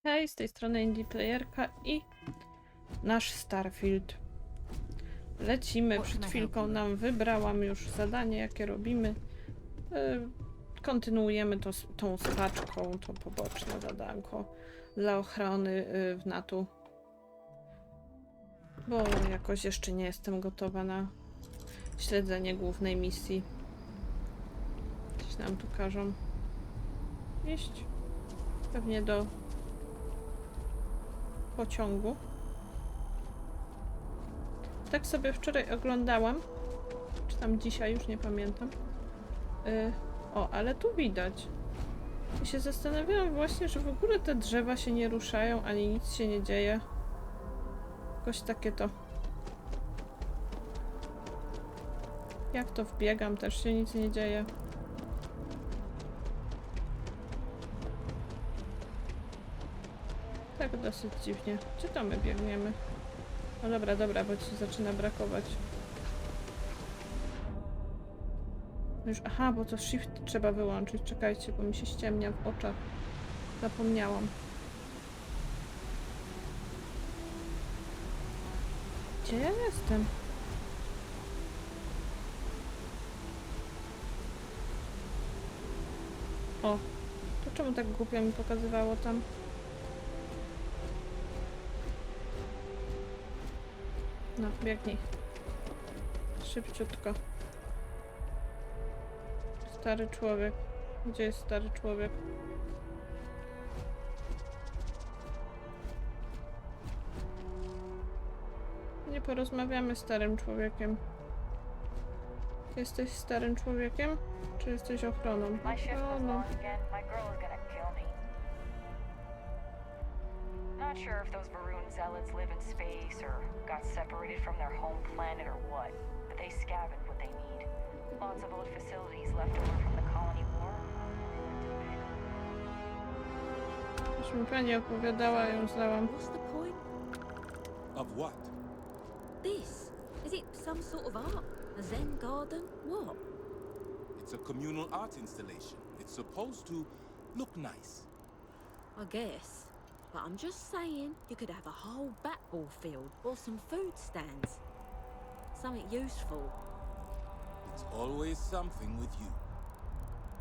Hej, z tej strony Indie Playerka i nasz Starfield. Lecimy, przed chwilką nam wybrałam już zadanie, jakie robimy. Kontynuujemy to z tą spaczką, to poboczne zadanko dla ochrony w NATO. Bo jakoś jeszcze nie jestem gotowa na śledzenie głównej misji. Gdzieś nam tu każą iść. Pewnie do pociągu. Tak sobie wczoraj oglądałam, czy tam dzisiaj, już nie pamiętam. O, ale tu widać. I się zastanawiałam właśnie, że w ogóle te drzewa się nie ruszają, ani nic się nie dzieje. Jakoś takie to... Jak to wbiegam, też się nic nie dzieje. Tak dosyć dziwnie. Gdzie to my biegniemy? No dobra, dobra, bo ci zaczyna brakować. Już, aha, bo to shift trzeba wyłączyć. Czekajcie, bo mi się ściemnia w oczach. Zapomniałam. Gdzie ja jestem? O, to czemu tak głupio mi pokazywało tam? No, biegnij. Szybciutko. Stary człowiek. Gdzie jest stary człowiek? Nie porozmawiamy z starym człowiekiem. Jesteś starym człowiekiem? Czy jesteś ochroną? Ochroną. Not sure if those Varun zealots live in space or got separated from their home planet or what, but they scavenge what they need. Lots of old facilities left over from the colony war. Już mi pani opowiadała, ją znałam. What's the point? Of what? This? Is it some sort of art? A Zen garden? What? It's a communal art installation. It's supposed to look nice. I guess. But I'm just saying, you could have a whole batball field or some food stands. Something useful. It's always something with you.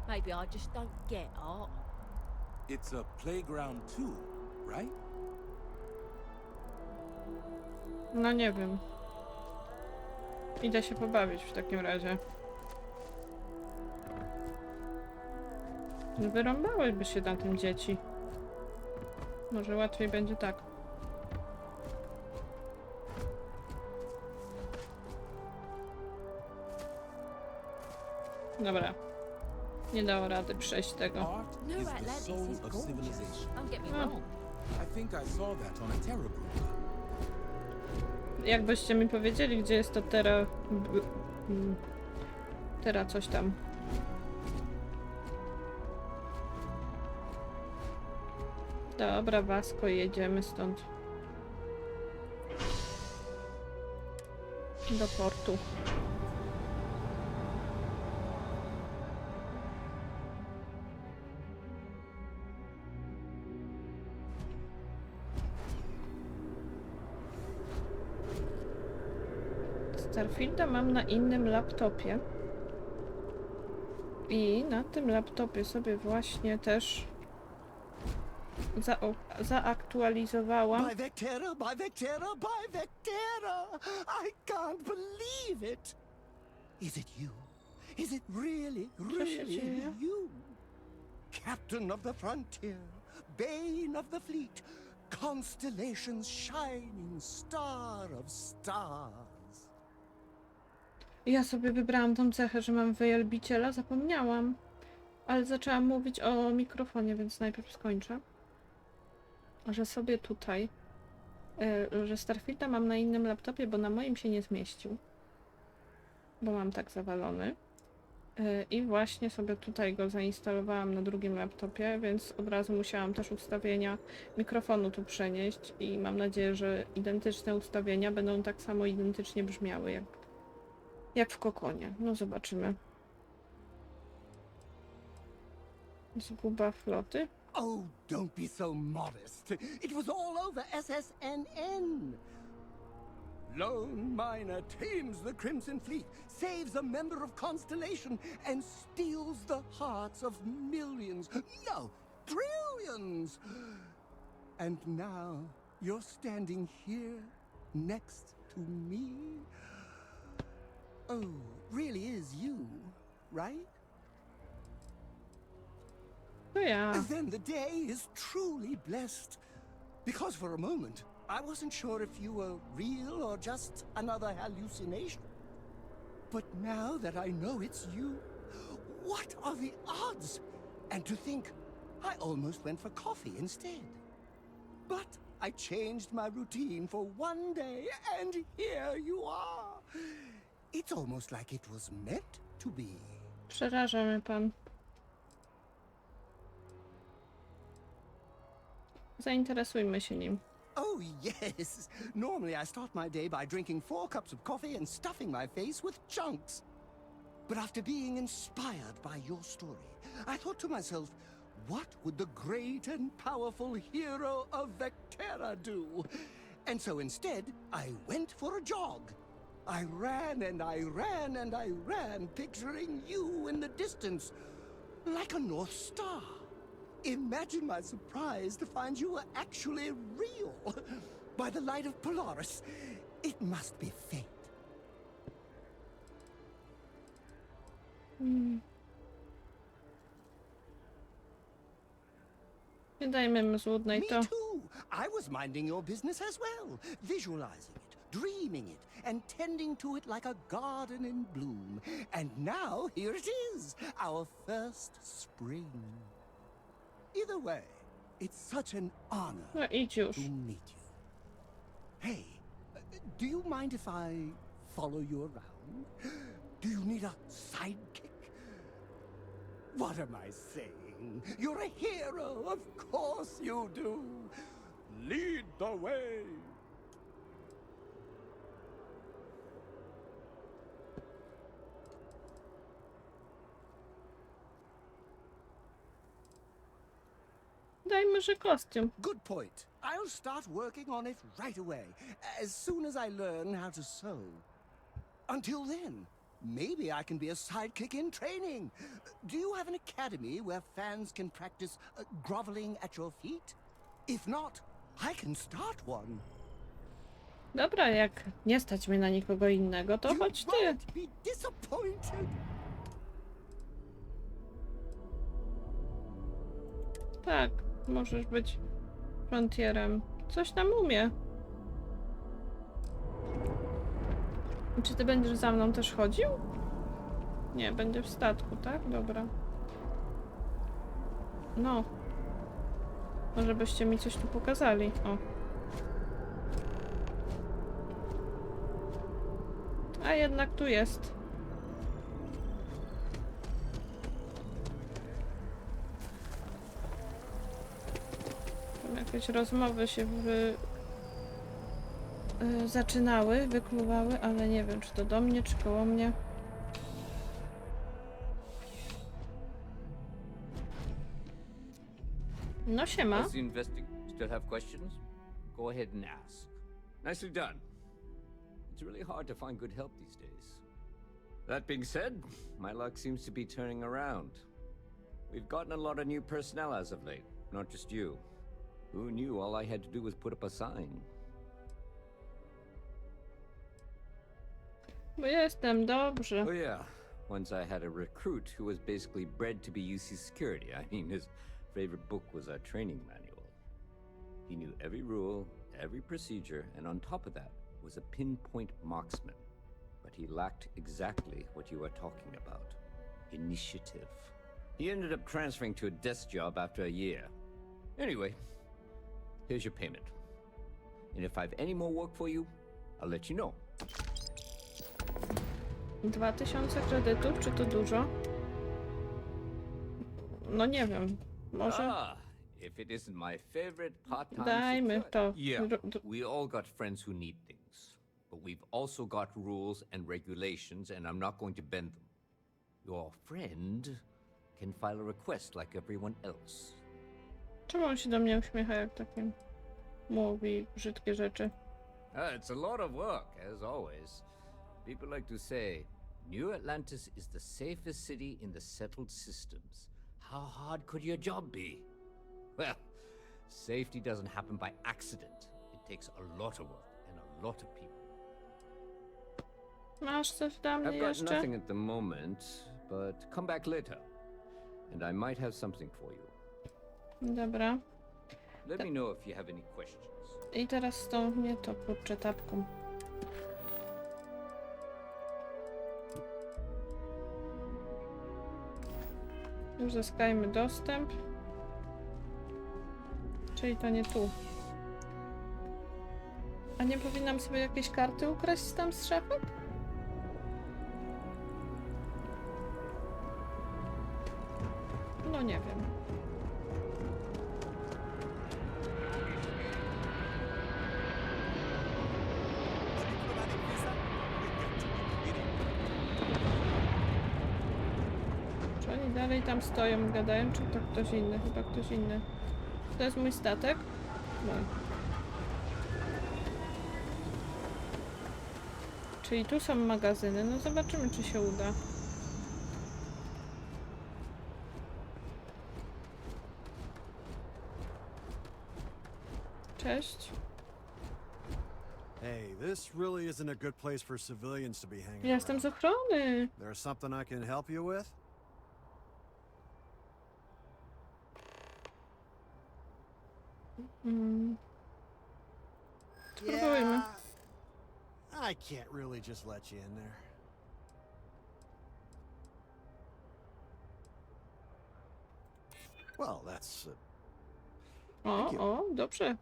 Maybe I just don't get art. It's a playground too, right? No nie wiem. Idę się pobawić w takim razie. Wyrąbałyby się na tym dzieci. Może łatwiej będzie tak. Dobra. Nie dało rady przejść tego. Art No, is the Atlantis soul is of gorgeous. civilization. Don't get me Oh. wrong. I think I saw that on a terrible. Jakbyście mi powiedzieli, gdzie jest to Tera coś tam. Dobra, Wasko, jedziemy stąd. Do portu. Starfielda mam na innym laptopie. I na tym laptopie sobie właśnie też zaaktualizowałam. By Vectera, by Vectera, by Vectera! I can't believe it! Is it you? Is it really, really dzieje? you? Captain of the frontier, bane of the fleet, constellation's shining star of stars. Ja sobie wybrałam tą cechę, że mam wyjelbiciela, zapomniałam. Ale zaczęłam mówić o mikrofonie, więc najpierw skończę. Że sobie tutaj, że Starfielda mam na innym laptopie, bo na moim się nie zmieścił. Bo mam tak zawalony. I właśnie sobie tutaj go zainstalowałam na drugim laptopie, więc od razu musiałam też ustawienia mikrofonu tu przenieść i mam nadzieję, że identyczne ustawienia będą tak samo identycznie brzmiały jak w kokonie. No zobaczymy. Zguba floty. Oh, don't be so modest. It was all over SSNN. Lone miner tames the Crimson Fleet, saves a member of Constellation, and steals the hearts of millions. No, trillions! And now you're standing here next to me. Oh, really is you, right? To ja. Then the day is truly blessed. Because for a moment, I wasn't sure if you were real or just another hallucination. But now that I know it's you, what are the odds? And to think, I almost went for coffee instead. But I changed my routine for one day, and here you are. It's almost like it was meant to be. Przeraża mnie pan. Zainteresujmy się nim. Oh, yes. Normally I start my day by drinking 4 cups of coffee and stuffing my face with chunks. But after being inspired by your story, I thought to myself, what would the great and powerful hero of Vectera do? And so instead, I went for a jog. I ran and I ran and I ran, picturing you in the distance, like a North Star. Imagine my surprise to find you were actually real. By the light of Polaris, it must be fate. Nie dajmy mu złudnej Me to. too. I was minding your business as well, visualizing it, dreaming it, and tending to it like a garden in bloom. And now here it is, our first spring. Either way, it's such an honor No idź już. to meet you. Hey, do you mind if I follow you around? Do you need a sidekick? What am I saying? You're a hero, of course you do. Lead the way. Daj może kostium. Good point. I'll start working on it right away, as soon as I learn how to sew. Until then, maybe I can be a sidekick in training. Do you have an academy where fans can practice groveling at your feet? If not, I can start one. Dobra, jak nie stać mnie na nikogo innego, to You chodź ty. won't be disappointed. Tak, możesz być frontierem. Coś tam umie. Czy ty będziesz za mną też chodził? Nie, będzie w statku, tak? Dobra. No. Może byście mi coś tu pokazali. O. A jednak tu jest. Tam jakieś rozmowy się zaczynały, wykluwały, ale nie wiem, czy to do mnie, czy koło mnie. No siema. Does the still have questions? Go ahead and ask. Nicely done. It's really hard to find good help these days. That being said, my luck seems to be turning around. We've gotten a lot of new personnel as of late, not just you. Who knew all I had to do was put up a sign? Bo jestem dobrze. Oh yeah, once I had a recruit who was basically bred to be UC security. I mean, his favorite book was a training manual. He knew every rule, every procedure, and on top of that was a pinpoint marksman. But he lacked exactly what you are talking about. Initiative. He ended up transferring to a desk job after a year. Anyway, here's your payment. And if I have any more work for you, I'll let you know. 2000 kredytów, czy to dużo? No nie wiem. Może If it isn't my favorite part-time dajmy security. to. Yeah, we all got friends who need things. But we've also got rules and regulations, and I'm not going to bend them. Your friend can file a request like everyone else. Czemu on się do mnie uśmiecha, jak takim mówi brzydkie rzeczy? It's a lot of work, as always. People like to say, New Atlantis is the safest city in the settled systems. How hard could your job be? Well, safety doesn't happen by accident. It takes a lot of work and a lot of people. Masz coś dla mnie I've got jeszcze? nothing at the moment, but come back later, and I might have something for you. Dobra. Let me know if you have any questions. I teraz stąd mnie to kurczę tapką. Uzyskajmy dostęp. Czyli to nie tu. A nie powinnam sobie jakieś karty ukraść tam z szafy? No nie wiem. Czy oni dalej tam stoją, gadają, czy to ktoś inny? Chyba ktoś inny. To jest mój statek? Mój. Czyli tu są magazyny. No zobaczymy, czy się uda. Cześć. Hey, this really isn't a good place for civilians to be hanging Jestem z around. ochrony. There's something I can help you with? Spróbujmy. I can't really just let you in there. Well, that's O, o, dobrze.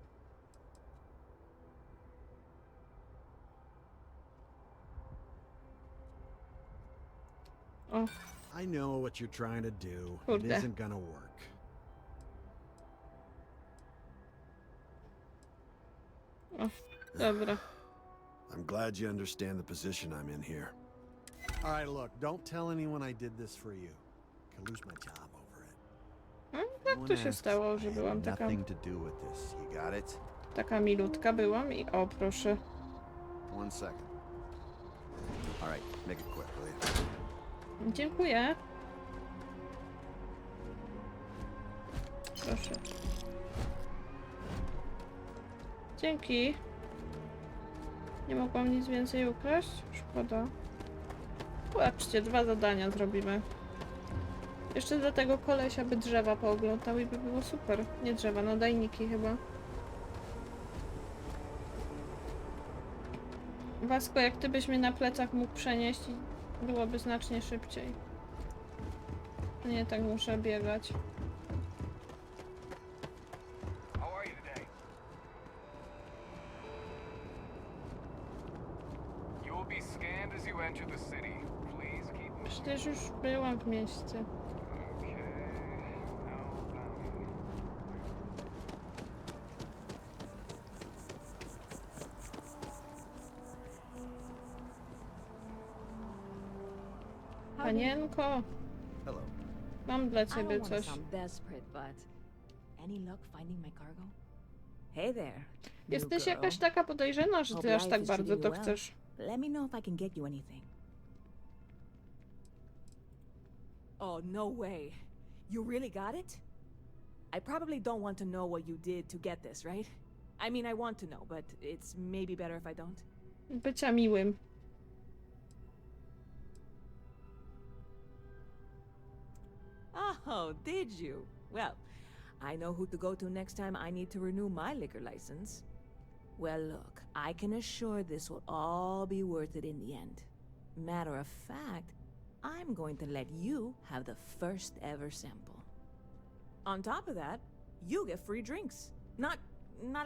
O, I know what you're trying to do. It Kurde. isn't gonna work. o, dobra. I'm glad you understand the position I'm in here. All right, look, don't tell anyone I did this for you. Could lose my job over it. Jak No to one się asks, stało, że I had byłam taka, nothing to do with this. You got it? taka milutka byłam i o, proszę. 1 second. All right, make it quick, will you? Dziękuję. Proszę. Dzięki. Nie mogłam nic więcej ukraść? Szkoda. Patrzcie, 2 zadania zrobimy. Jeszcze dla tego kolesia by drzewa pooglądał i by było super. Nie drzewa, nadajniki chyba. Wasko, jak ty byś mnie na plecach mógł przenieść, byłoby znacznie szybciej. Nie tak muszę biegać. How are you today? You will be scanned as you enter the city. Please keep moving. Przecież już byłam w mieście. Okay. Panienko, Hello. mam dla I don't ciebie want to coś. sound desperate, but any luck finding my cargo? Hey there. new Jesteś girl. jakaś taka podejrzana, że ty Hope aż life tak is bardzo treating to you well. chcesz. Let me know if I can get you anything. Oh, no way. You really got it? I probably don't want to know what you did to get this, right? I mean, I want to know, but it's maybe better if I don't. Bycia miłym. Oh, did you? Well, I know who to go to next time I need to renew my liquor license. Well, look, I can assure this will all be worth it in the end. Matter of fact, I'm going to let you have the first ever sample. On top of that, you get free drinks. Not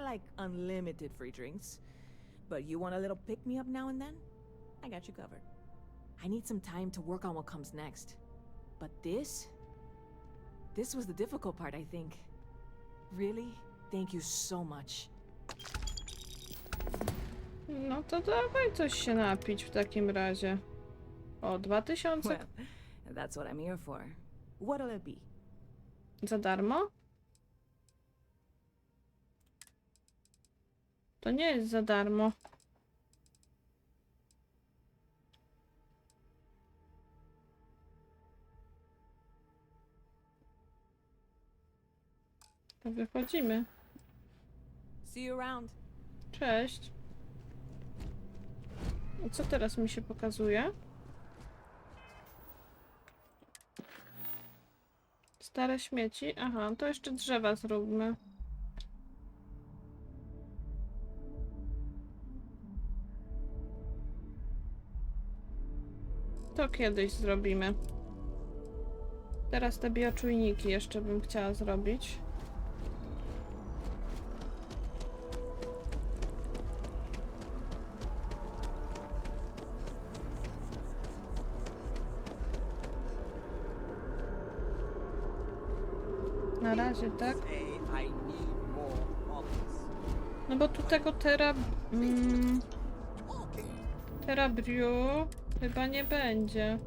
like unlimited free drinks, but you want a little pick-me-up now and then? I got you covered. I need some time to work on what comes next. But this was the difficult part, I think. Really? Thank you so much. No to dawaj coś się napić w takim razie. O, 2000 Well, that's what I'm here for. What'll it be? za darmo? To nie jest za darmo. To wychodzimy. See you around. Cześć. I co teraz mi się pokazuje? Stare śmieci. Aha, to jeszcze drzewa zróbmy. To kiedyś zrobimy. Teraz te bioczujniki jeszcze bym chciała zrobić. Na razie, tak? No bo tu tego Terabriu chyba nie będzie.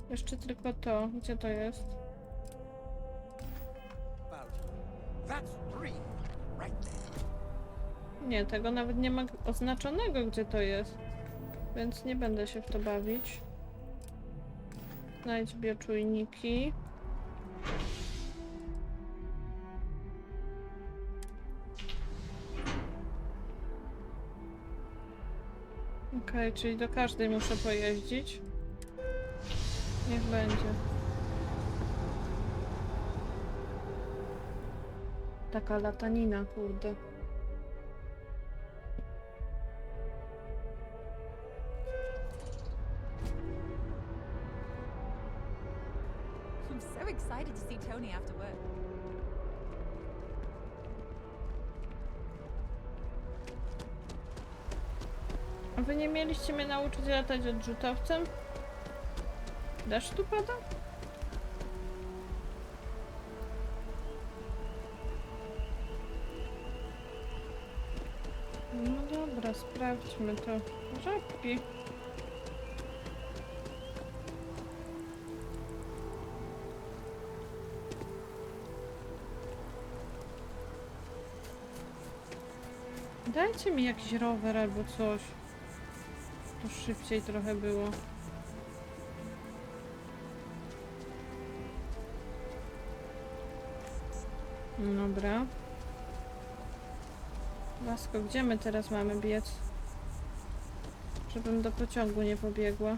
Jeszcze tylko to. Gdzie to jest? Nie, tego nawet nie ma oznaczonego, gdzie to jest. Więc nie będę się w to bawić. Znajdź bioczujniki. Okej, czyli do każdej muszę pojeździć. Niech będzie. Taka latanina, kurde. I'm so excited to see Tony after work. A wy nie mieliście mnie nauczyć latać odrzutowcem? Deszcz tu pada? No dobra, sprawdźmy to. Żabki. Dajcie mi jakiś rower albo coś. To szybciej trochę było. Dobra. Lasko, gdzie my teraz mamy biec? Żebym do pociągu nie pobiegła.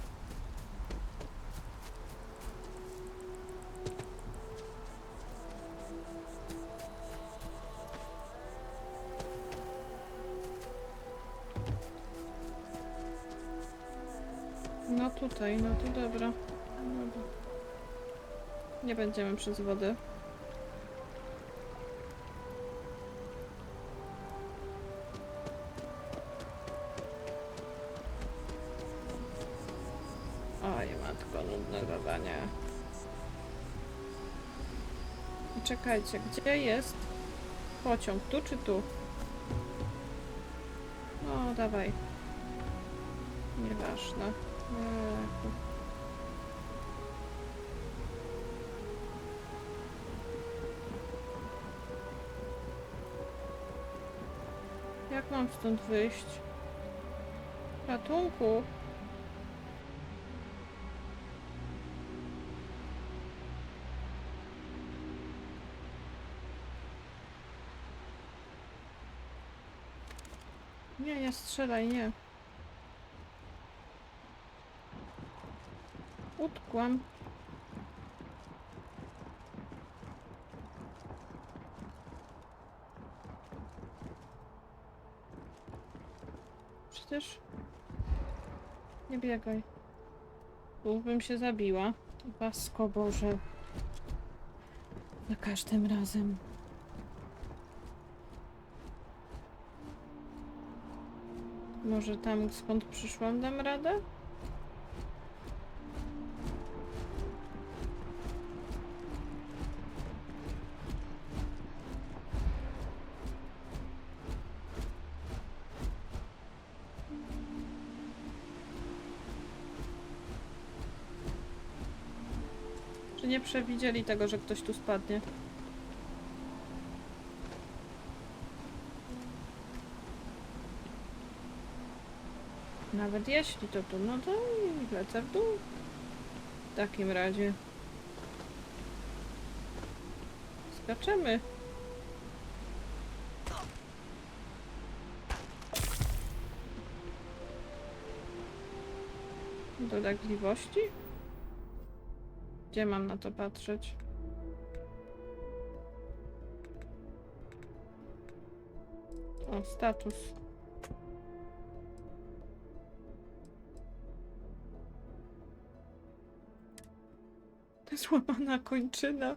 No tutaj, no to dobra. Dobra. Nie będziemy przez wodę. Oj, matko, nudne zadanie. Czekajcie, gdzie jest pociąg? Tu czy tu? No, dawaj. Nieważne. Jak mam stąd wyjść? Ratunku! Nie strzelaj, nie. Utkłam. Przecież... Nie biegaj. Bym się zabiła. Pasko Boże. Za każdym razem. Może tam, skąd przyszłam, dam radę? Czy nie przewidzieli tego, że ktoś tu spadnie? Nawet jeśli to tu, no to lecę w dół. W takim razie. Skaczemy. Dolegliwości? Gdzie mam na to patrzeć? O, status. Złamana kończyna.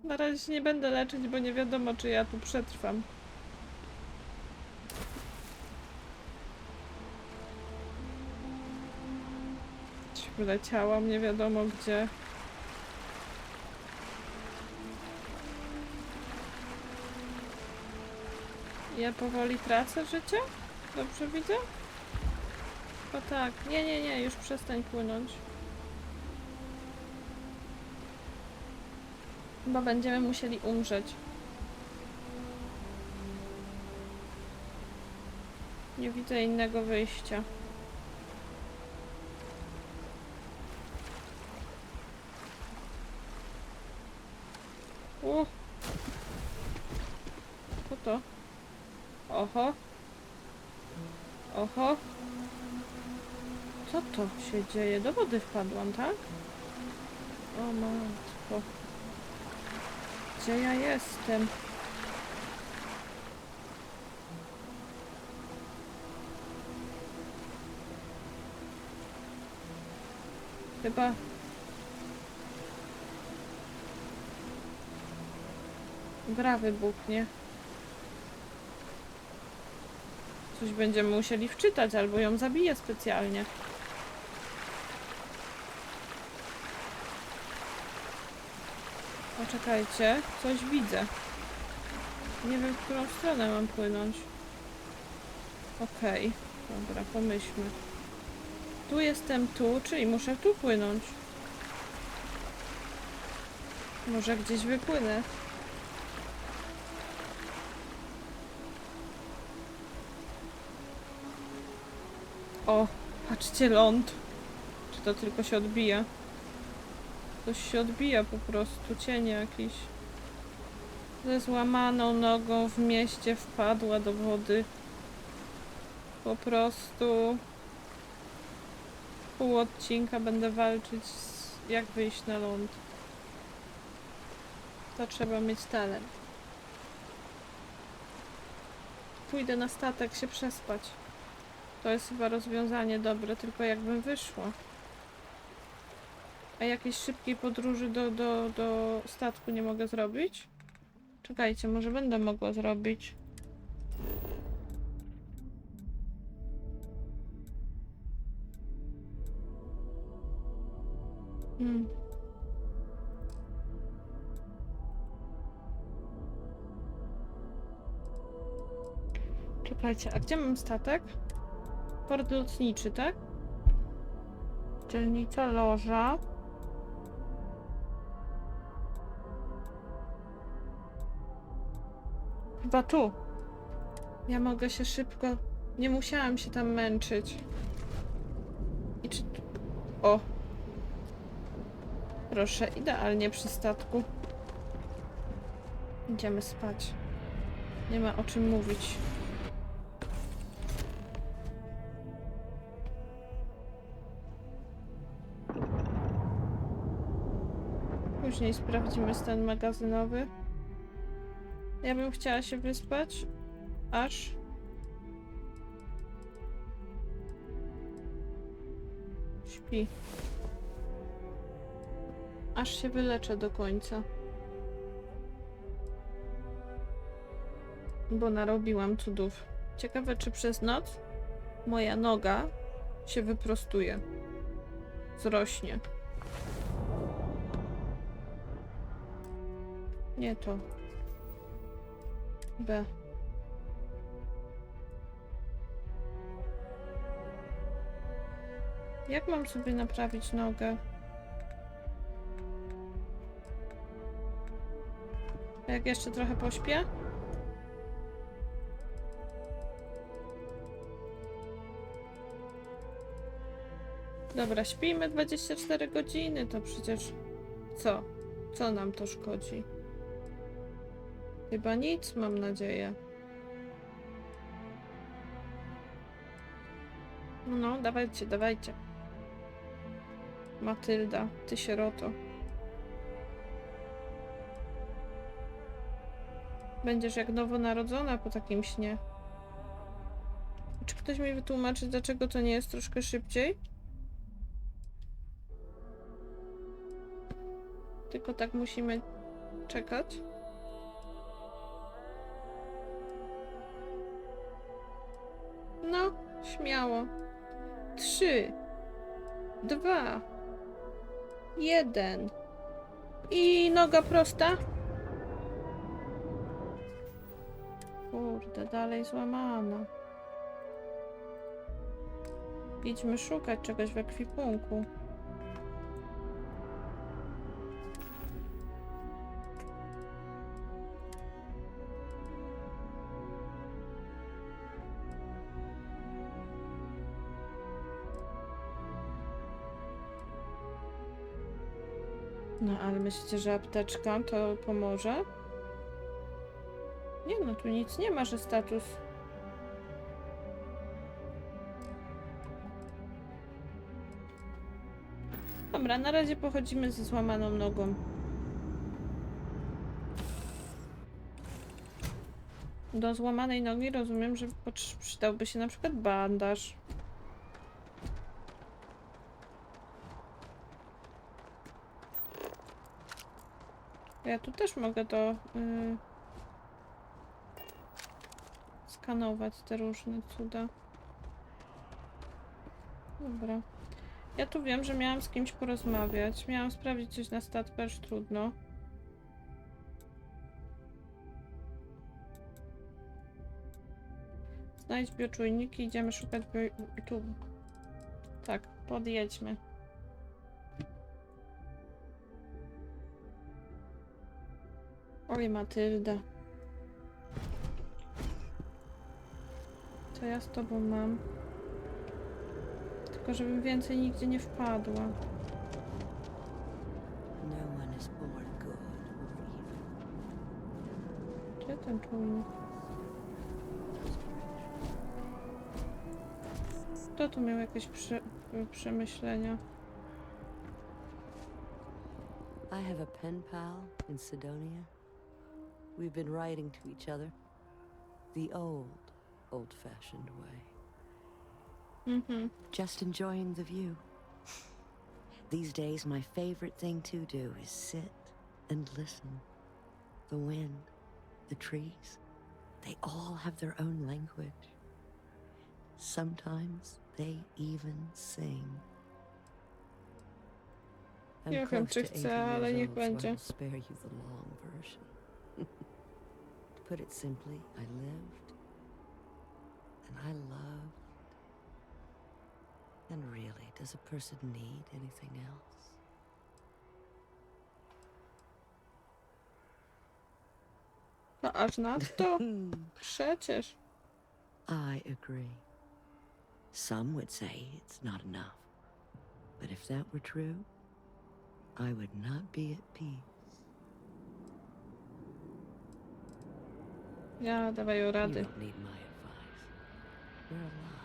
Na razie się nie będę leczyć, bo nie wiadomo, czy ja tu przetrwam. Wleciałam nie wiadomo gdzie. Ja powoli tracę życie? Dobrze widzę? O tak. Nie, już przestań płynąć. Bo będziemy musieli umrzeć. Nie widzę innego wyjścia. Co to? Oho. Oho. Co to się dzieje? Do wody wpadłam, tak? O matko. Gdzie ja jestem? Chyba... gra wybuchnie. Coś będziemy musieli wczytać, albo ją zabiję specjalnie. Poczekajcie, coś widzę. Nie wiem, w którą stronę mam płynąć. Okej, dobra, pomyślmy. Tu jestem tu, czyli muszę tu płynąć. Może gdzieś wypłynę. O, patrzcie, ląd. Czy to tylko się odbija? Coś się odbija po prostu, cień jakiś. Ze złamaną nogą w mieście wpadła do wody. Po prostu... pół odcinka będę walczyć jak wyjść na ląd. To trzeba mieć talent. Pójdę na statek się przespać. To jest chyba rozwiązanie dobre, tylko jakbym wyszła. A jakiejś szybkiej podróży do statku nie mogę zrobić? Czekajcie, może będę mogła zrobić. Czekajcie, a gdzie mam statek? Port lotniczy, tak? Dzielnica loża. Chyba tu. Ja mogę się szybko... Nie musiałam się tam męczyć. I czy... O! Proszę, idealnie przy statku. Idziemy spać. Nie ma o czym mówić. Później sprawdzimy stan magazynowy. Ja bym chciała się wyspać, aż... śpi. Aż się wyleczę do końca. Bo narobiłam cudów. Ciekawe, czy przez noc moja noga się wyprostuje. Zrośnie. Nie to. B. Jak mam sobie naprawić nogę? A jak jeszcze trochę pośpię? Dobra, śpimy 24 godziny, to przecież... Co? Co nam to szkodzi? Chyba nic, mam nadzieję. No, dawajcie, dawajcie. Matylda, ty sieroto. Będziesz jak nowonarodzona po takim śnie. Czy ktoś mi wytłumaczy, dlaczego to nie jest troszkę szybciej? Tylko tak musimy czekać. No, śmiało. 3, 2, 1. I noga prosta. Kurde, dalej złamana. Idźmy szukać czegoś w ekwipunku. No, ale myślicie, że apteczka to pomoże? Nie, no tu nic nie ma, że status. Dobra, na razie pochodzimy ze złamaną nogą. Do złamanej nogi rozumiem, że przydałby się na przykład bandaż. Ja tu też mogę to skanować te różne cuda. Dobra. Ja tu wiem, że miałam z kimś porozmawiać. Miałam sprawdzić coś na statku, aż trudno. Znajdź bioczujniki, idziemy szukać tu. Tak, podjedźmy. Oj, Matylda. Co ja z tobą mam? Tylko żebym więcej nigdzie nie wpadła. Gdzie ten czujnik? Kto tu miał jakieś przemyślenia? I have a pen pal in Sidonia. We've been writing to each other the old-fashioned way. Just enjoying the view. These days, my favorite thing to do is sit and listen. The wind, the trees, they all have their own language. Sometimes they even sing. Nie wiem, czy chcę, ale niech będzie. I'll spare you the long version. To put it simply, I lived and I loved. And really, does a person need anything else? No aż nadto? Przecież. I agree. Some would say it's not enough. But if that were true, I would not be at peace. Ja dawają You rady. don't need my advice. We're alive.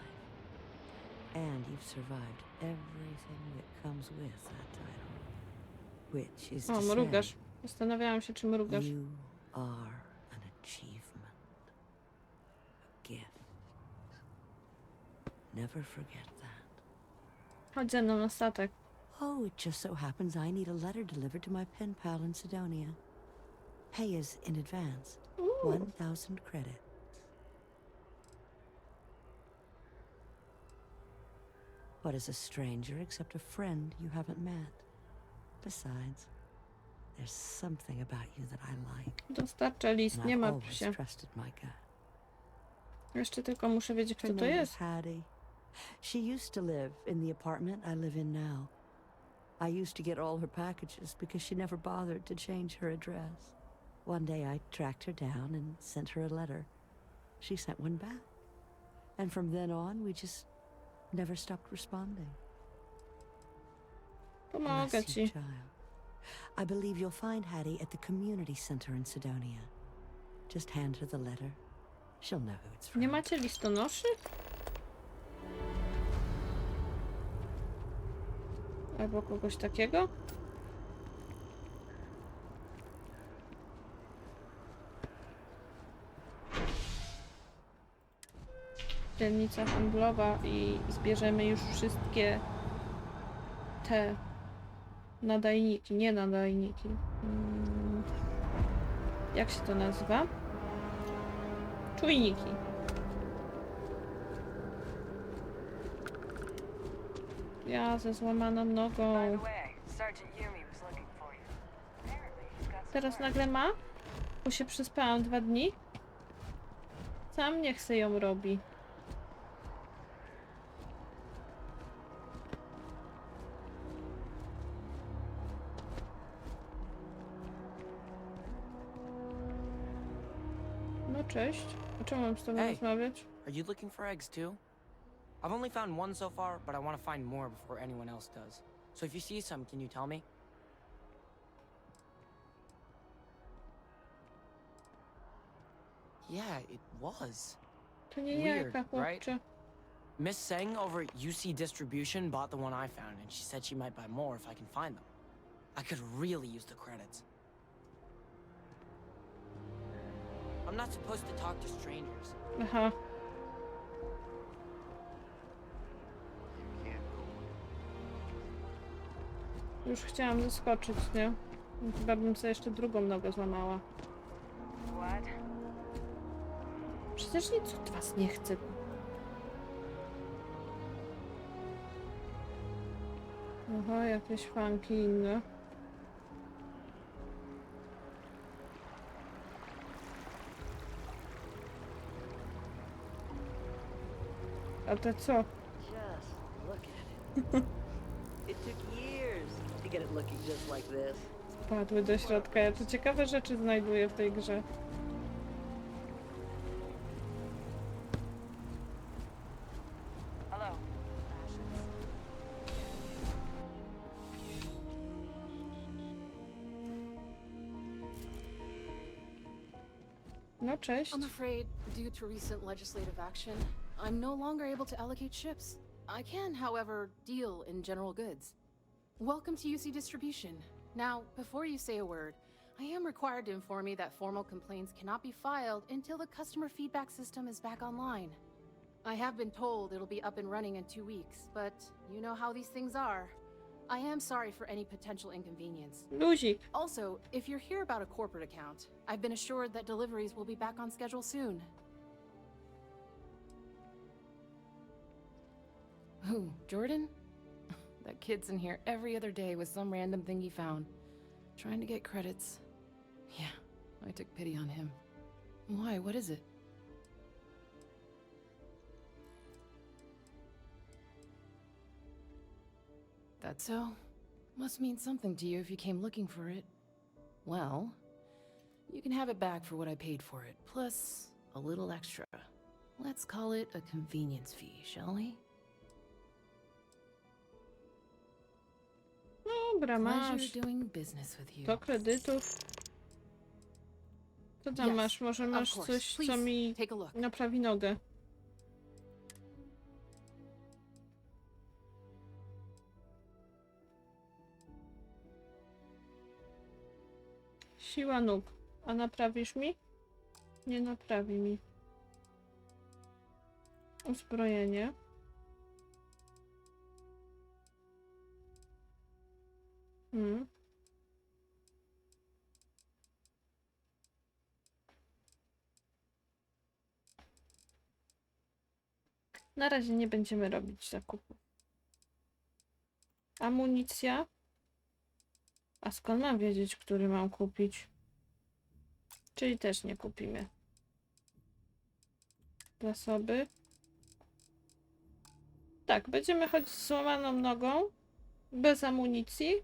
And you've survived everything that comes with that title. Which is O, to say, mrugasz. Zastanawiałam się, czy mrugasz. you are an achievement. A gift. Never forget that. Chodź ze mną na statek. Oh, it just so happens I need a letter delivered to my pen pal in Sidonia. Pay is in advance. 1,000 credits. What is a stranger except a friend you haven't met? Besides, there's something about you that I like. Dostarczę list, And nie I've martw always się. trusted my gut. Jeszcze tylko muszę wiedzieć, Her kto to name jest. is Hattie. She used to live in the apartment I live in now. I used to get all her packages because she never bothered to change her address. One day I tracked her down and sent her a letter. She sent one back. And from then on, we just never stopped responding. Pomogę Bless you, ci. child. I believe you'll find Hattie at the community center in Sidonia. Just hand her the letter. She'll know who it's from. Nie macie listonoszy? Albo kogoś takiego? Dzielnica handlowa i zbierzemy już wszystkie te nadajniki, nie nadajniki. Jak się to nazywa? Czujniki. Ja ze złamaną nogą. By the way, Sergeant Yumi was looking for you. Apparently, he's got some Teraz word. nagle ma? Bo się przespałam 2 dni. Sam niech se ją robi. No cześć. A czemu mam z tobą Hey. rozmawiać? Are you looking for eggs too? I've only found one so far, but I want to find more before anyone else does. So if you see some, can you tell me? Yeah, it was. To nie Weird, jajka, chłopcze. Miss Seng over at UC Distribution bought the one I found, and she said she might buy more if I can find them. I could really use the credits. I'm not supposed to talk to strangers. Aha. Już chciałam zaskoczyć, nie? Chyba bym sobie jeszcze drugą nogę złamała. What? Przecież nic od was nie chcę. Aha, jakieś fanki inne. A te co? Just look at it. It took years to get it looking just like this. Padły do środka. Ja tu ciekawe rzeczy znajduję w tej grze. Hello. No cześć. I'm afraid, due to recent legislative action, I'm no longer able to allocate ships. I can, however, deal in general goods. Welcome to UC Distribution. Now, before you say a word, I am required to inform you that formal complaints cannot be filed until the customer feedback system is back online. I have been told it'll be up and running in 2 weeks, but you know how these things are. I am sorry for any potential inconvenience. Luzik. Also, if you're here about a corporate account, I've been assured that deliveries will be back on schedule soon. Who, Jordan? That kid's in here every other day with some random thing he found. Trying to get credits. Yeah, I took pity on him. Why, what is it? That so? Must mean something to you if you came looking for it. Well, you can have it back for what I paid for it, plus a little extra. Let's call it a convenience fee, shall we? Dobra, masz. Pleasure doing business with you. 100 kredytów. Co tam Yes, masz? Może of masz course. coś, co Please, mi take a look. naprawi nogę. Siła nóg. A naprawisz mi? Nie naprawi mi. Uzbrojenie. Na razie nie będziemy robić zakupu. Amunicja. A skąd mam wiedzieć, który mam kupić? Czyli też nie kupimy. Zasoby. Tak, będziemy chodzić z złamaną nogą. Bez amunicji.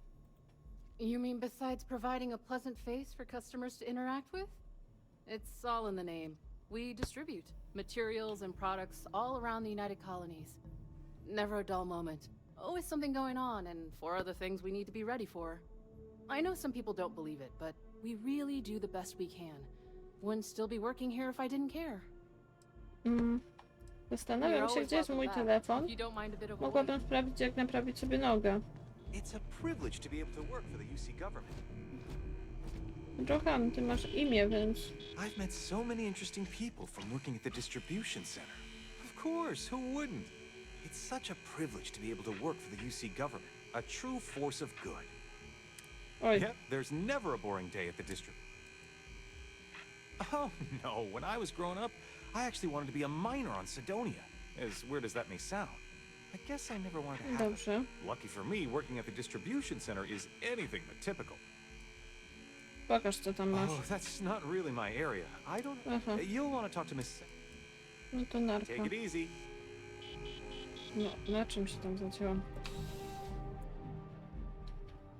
You mean besides providing a pleasant face for customers to interact with? It's all in the name. We distribute materials and products all around the United Colonies. Never a dull moment. Always something going on, and 4 other things we need to be ready for. I know some people don't believe it, but we really do the best we can. Wouldn't still be working here if I didn't care. Zastanawiam się, gdzie jest mój telefon. Mogłabym sprawdzić, jak naprawić sobie nogę. It's a privilege to be able to work for the UC government. Johan, ty masz imię, więc... I've met so many interesting people from working at the distribution center. Of course, who wouldn't? It's such a privilege to be able to work for the UC government, a true force of good. Oj. Yep, there's never a boring day at the district. Oh, no, when I was growing up, I actually wanted to be a miner on Sidonia. As weird as that may sound. I guess I never wanted to have Dobrze. it. Lucky for me, working at the distribution center is anything but typical. Pokaż, co tam masz. Oh, that's not really my area. I don't... Aha. You'll want to talk to Miss... No to narka. Take it easy. No, na czym się tam zacięłam?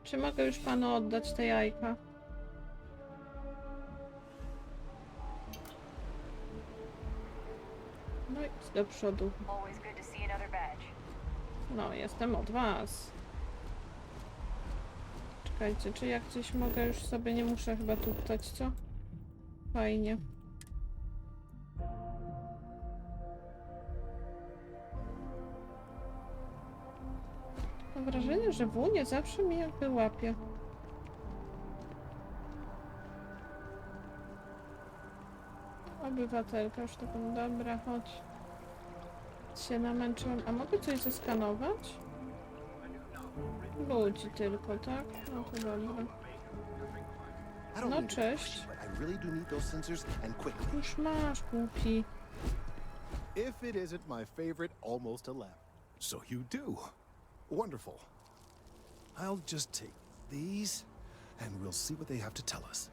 Czy mogę już panu oddać te jajka? No i do przodu. Always good to see another badge. No, jestem od was. Czekajcie, czy jak gdzieś mogę już sobie, nie muszę chyba tuptać, co? Fajnie. Mam wrażenie, że W nie zawsze mnie jakby łapie. Obywatelka, już taką, dobra, chodź. Się namęczyłam. A mogę coś zeskanować? Ludzi tylko, tak? No to dobra. No cześć. Już masz, głupi. If it isn't my favorite almost 11. So you do. Wonderful. I'll just take these, and we'll see what they have to tell us.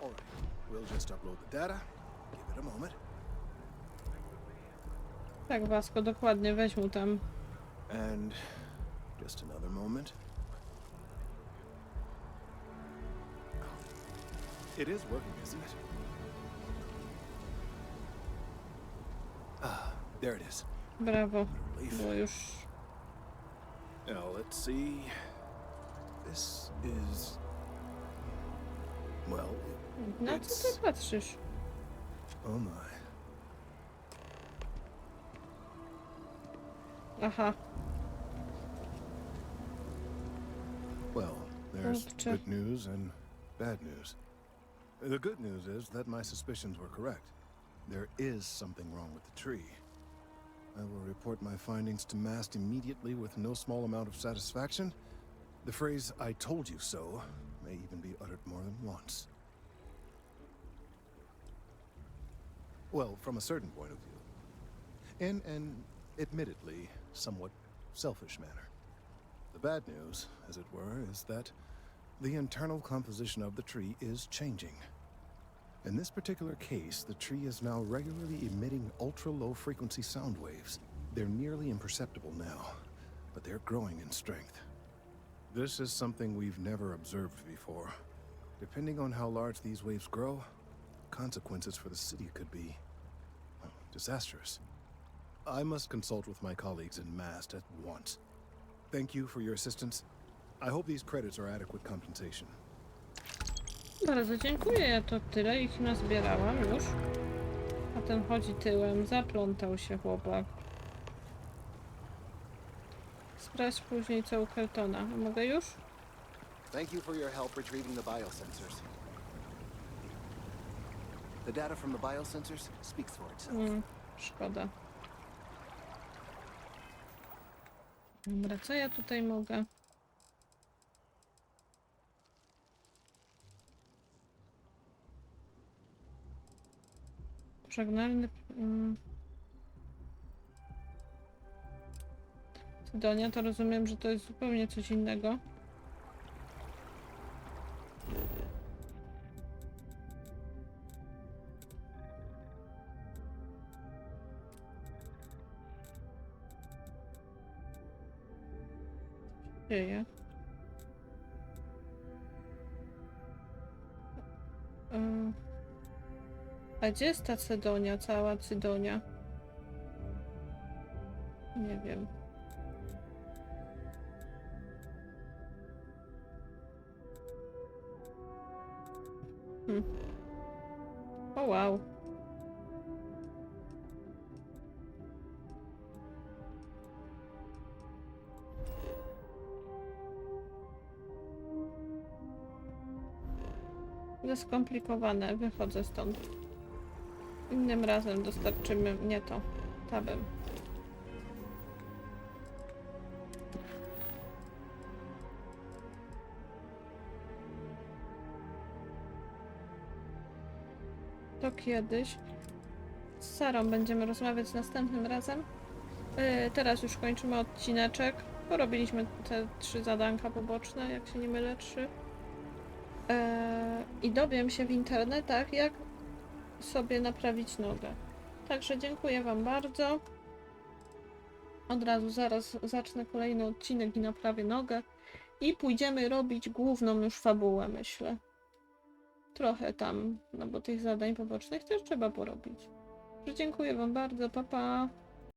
All right, we'll just upload the data. Give it a moment. Tak, Wasko, dokładnie, weź mu tam. And just another moment. It is working, isn't it? Ah, there it is. Brawo. Było już... Now, let's see. This is... Well, Na co ty patrzysz? oh my. Aha. Well, there's Kurczę. good news and bad news. The good news is that my suspicions were correct. There is something wrong with the tree. I will report my findings to MAST immediately with no small amount of satisfaction. The phrase, "I told you so," may even be uttered more than once. Well, from a certain point of view. In an admittedly somewhat selfish manner. The bad news, as it were, is that the internal composition of the tree is changing. In this particular case, the tree is now regularly emitting ultra-low frequency sound waves. They're nearly imperceptible now, but they're growing in strength. This is something we've never observed before. Depending on how large these waves grow, consequences for the city could be disastrous. I must consult with my colleagues in MAST at once. Thank you for your assistance. I hope these credits are adequate compensation. Bardzo dziękuję, ja to tyle ich nazbierałam już. A ten chodzi tyłem, zaplątał się chłopak. Sprawdź później co u Keltona. Mogę już? Thank you for your help retrieving the biosensors. The data from the biosensors speaks for itself. Szkoda. Dobra, co ja tutaj mogę? Pożegnalny... Sidonia, to rozumiem, że to jest zupełnie coś innego. Dzieje. A gdzie jest ta Cydonia, cała Cydonia? Nie wiem. O wow. Za skomplikowane, wychodzę stąd. Innym razem dostarczymy nie to. Tabem. To kiedyś. Z Sarą będziemy rozmawiać następnym razem. Teraz już kończymy odcineczek. Porobiliśmy te 3 zadanka poboczne, jak się nie mylę, 3. I dowiem się w internetach, jak sobie naprawić nogę. Także dziękuję wam bardzo. Od razu zaraz zacznę kolejny odcinek i naprawię nogę. I pójdziemy robić główną już fabułę, myślę. Trochę tam, no bo tych zadań pobocznych też trzeba porobić. Dziękuję wam bardzo, pa pa!